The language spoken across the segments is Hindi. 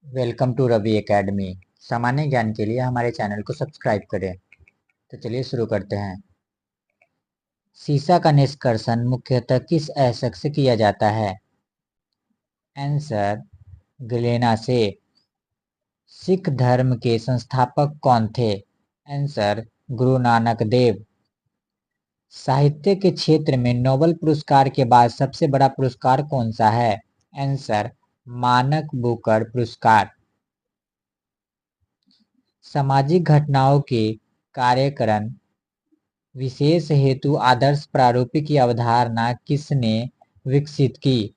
Welcome to Ravi academy. सामान्य ज्ञान के लिए हमारे चैनल को सब्सक्राइब करें। तो चलिए शुरू करते हैं। सीसा का निष्कर्षण मुख्यतः किस अयस्क से किया जाता है? आंसर ग्लेना से। सिख धर्म के संस्थापक कौन थे? आंसर गुरु नानक देव। साहित्य के क्षेत्र में नोबेल पुरस्कार के बाद सबसे बड़ा पुरस्कार कौन सा है? आंसर मानक बुकर पुरस्कार। सामाजिक घटनाओं के कार्यकरण विशेष हेतु आदर्श प्रारूप की अवधारणा किसने विकसित की?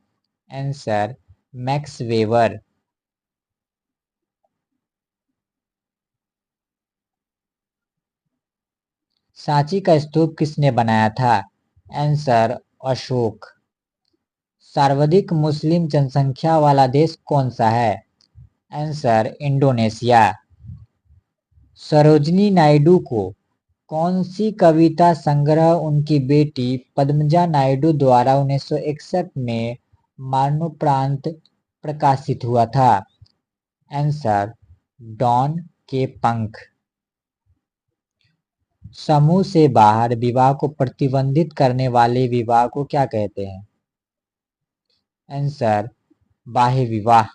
Answer max weber. सांची का स्तूप किसने बनाया था? आंसर अशोक। सर्वाधिक मुस्लिम जनसंख्या वाला देश कौन सा है? Answer Indonesia. सरोजिनी नायडू को कौन सी कविता संग्रह उनकी बेटी पद्मजा नायडू द्वारा 1961 में मरणोपरांत प्रकाशित हुआ था? आंसर डॉन के पंख। समूह से बाहर विवाह को प्रतिबंधित करने वाले विवाह को क्या कहते हैं? आंसर बाह्य विवाह।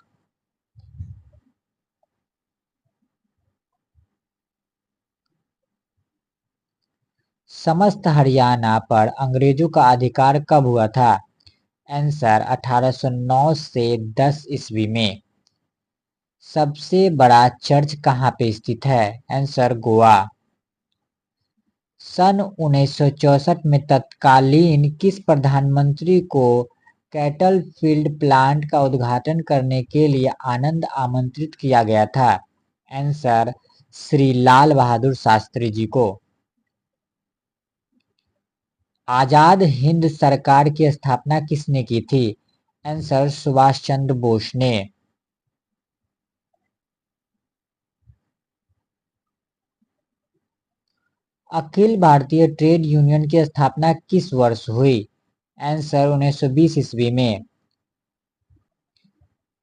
समस्त हरियाणा पर अंग्रेजों का अधिकार कब हुआ था? आंसर 1809 से 10 ईस्वी में। सबसे बड़ा चर्च कहाँ पे स्थित है? आंसर गोवा। सन 1964 में तत्कालीन किस प्रधानमंत्री को कैटल फील्ड प्लांट का उद्घाटन करने के लिए आनंद आमंत्रित किया गया था? आंसर श्री लाल बहादुर शास्त्री जी को। आजाद हिंद सरकार की स्थापना किसने की थी? आंसर सुभाष चंद्र बोस ने। अखिल भारतीय ट्रेड यूनियन की स्थापना किस वर्ष हुई? आंसर 1920 ईस्वी में।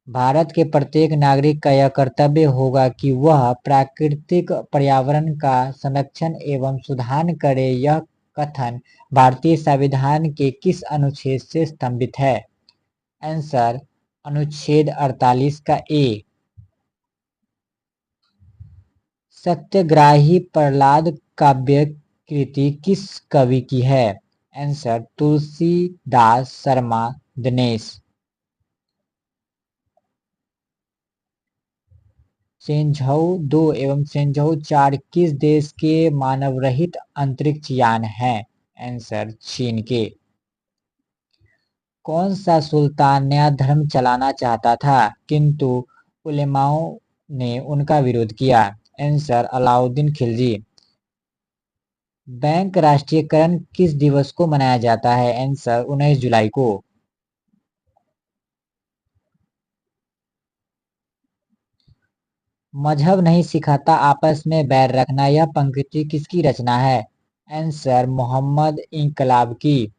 भारत के प्रत्येक नागरिक का यह कर्तव्य होगा कि वह प्राकृतिक पर्यावरण का संरक्षण एवं सुधार करे। यह कथन भारतीय संविधान के किस अनुच्छेद से स्तंभित है? आंसर अनुच्छेद 48 का ए। सत्याग्रही प्रहलाद काव्य कृति किस कवि की है? आंसर तुलसीदास शर्मा दिनेश। सेंझौ 2 एवं सेंझौ 4 किस देश के मानवरहित अंतरिक्ष यान हैं? आंसर चीन के। कौन सा सुल्तान नया धर्म चलाना चाहता था किंतु उलेमाओं ने उनका विरोध किया? आंसर अलाउद्दीन खिलजी। बैंक राष्ट्रीयकरण किस दिवस को मनाया जाता है? आंसर 19 जुलाई को। मजहब नहीं सिखाता आपस में बैर रखना, यह पंक्ति किसकी रचना है? आंसर मोहम्मद इनकलाब की।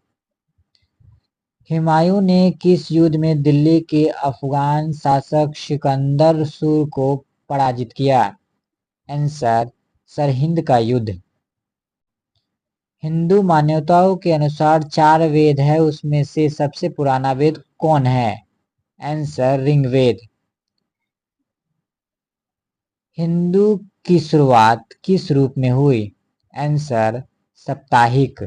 हुमायूं ने किस युद्ध में दिल्ली के अफगान शासक सिकंदर सूर को पराजित किया? आंसर सरहिंद का युद्ध। हिंदू मान्यताओं के अनुसार 4 वेद है, उसमें से सबसे पुराना वेद कौन है? आंसर ऋग्वेद। हिंदू की शुरुआत किस रूप में हुई? आंसर साप्ताहिक।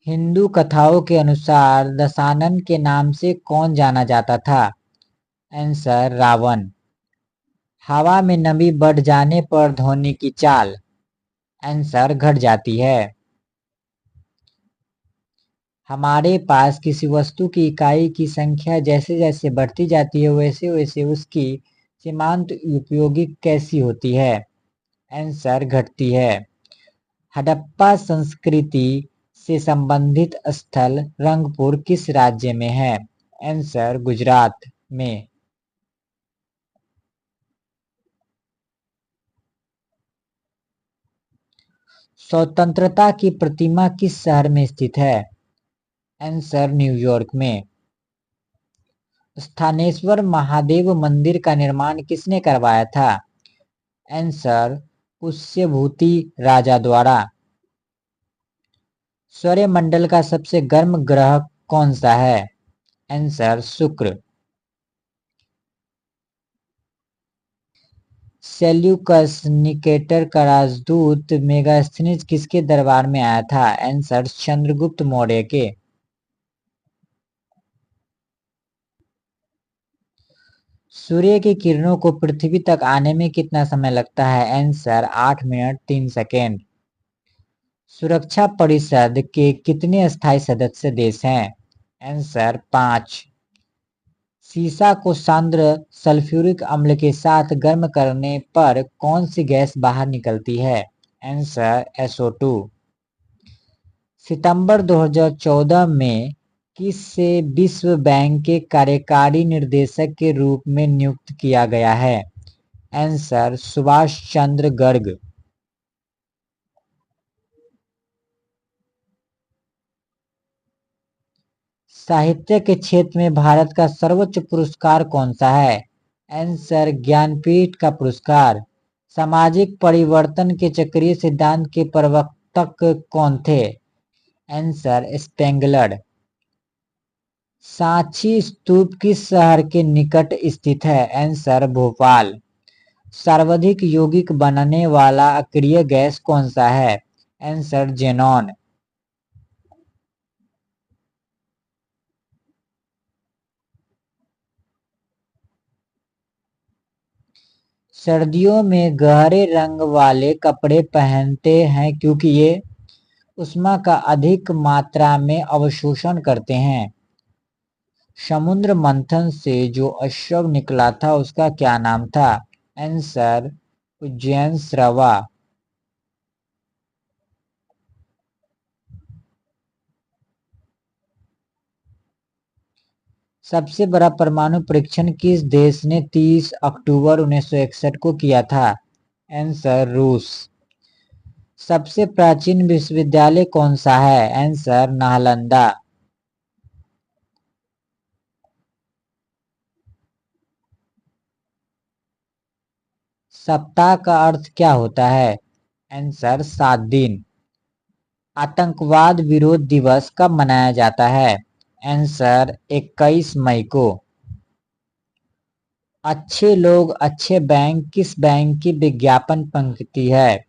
हिंदू कथाओं के अनुसार दशानन के नाम से कौन जाना जाता था? आंसर रावण। हवा में नमी बढ़ जाने पर ध्वनि की चाल? आंसर घट जाती है। हमारे पास किसी वस्तु की इकाई की संख्या जैसे जैसे बढ़ती जाती है वैसे वैसे उसकी सीमांत उपयोगी कैसी होती है? आंसर घटती है। हड़प्पा संस्कृति से संबंधित स्थल रंगपुर किस राज्य में है? आंसर गुजरात में। स्वतंत्रता की प्रतिमा किस शहर में स्थित है? आंसर न्यूयॉर्क में। स्थानेश्वर महादेव मंदिर का निर्माण किसने करवाया था? आंसर पुष्यभूति राजा द्वारा। सौरमंडल का सबसे गर्म ग्रह कौन सा है? आंसर शुक्र। सेल्यूकस निकेटर का राजदूत मेगास्थनीज किसके दरबार में आया था? आंसर चंद्रगुप्त मौर्य के। सूर्य की किरणों को पृथ्वी तक आने में कितना समय लगता है? Answer 8 minute 3 second. सुरक्षा परिषद के कितने स्थायी सदस्य देश हैं? आंसर 5। सीसा को सांद्र सल्फ्यूरिक अम्ल के साथ गर्म करने पर कौन सी गैस बाहर निकलती है? Answer SO2। सितंबर 2014 में किसे विश्व बैंक के कार्यकारी निर्देशक के रूप में नियुक्त किया गया है? आंसर सुभाष चंद्र गर्ग। साहित्य के क्षेत्र में भारत का सर्वोच्च पुरस्कार कौन सा है? आंसर ज्ञानपीठ का पुरस्कार। सामाजिक परिवर्तन के चक्रीय सिद्धांत के प्रवर्तक कौन थे? Answer Spengler. सांची स्तूप किस शहर के निकट स्थित है? आंसर भोपाल। सर्वाधिक यौगिक बनने वाला अक्रिय गैस कौन सा है? Answer xenon. सर्दियों में गहरे रंग वाले कपड़े पहनते हैं क्योंकि ये ऊष्मा का अधिक मात्रा में अवशोषण करते हैं। समुद्र मंथन से जो अश्व निकला था उसका क्या नाम था? आंसर उज्जैन श्रवा। सबसे बड़ा परमाणु परीक्षण किस देश ने 30 अक्टूबर 1961 को किया था? आंसर रूस। सबसे प्राचीन विश्वविद्यालय कौन सा है? आंसर नालंदा। सप्ताह का अर्थ क्या होता है? आंसर 7 दिन। आतंकवाद विरोध दिवस कब मनाया जाता है? आंसर 21 मई को। अच्छे लोग अच्छे बैंक किस बैंक की विज्ञापन पंक्ति है?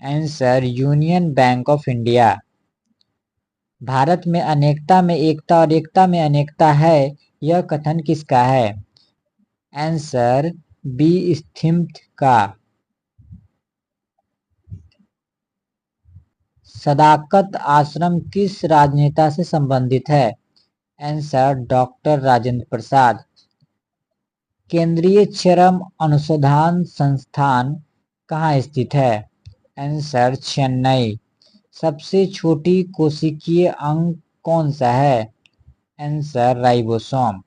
Answer union bank of India. Bharat में अनेकता में एकता और एकता में अनेकता है, यह कथन किसका है? आंसर बी स्मिथ का। सदाकत आश्रम किस राजनेता से संबंधित है? Answer doctor Rajendra Prasad. केंद्रीय श्रम अनुसंधान संस्थान कहाँ स्थित है? आंसर चेन्नई। सबसे छोटी कोशिकीय अंग कौन सा है? Answer ribosome.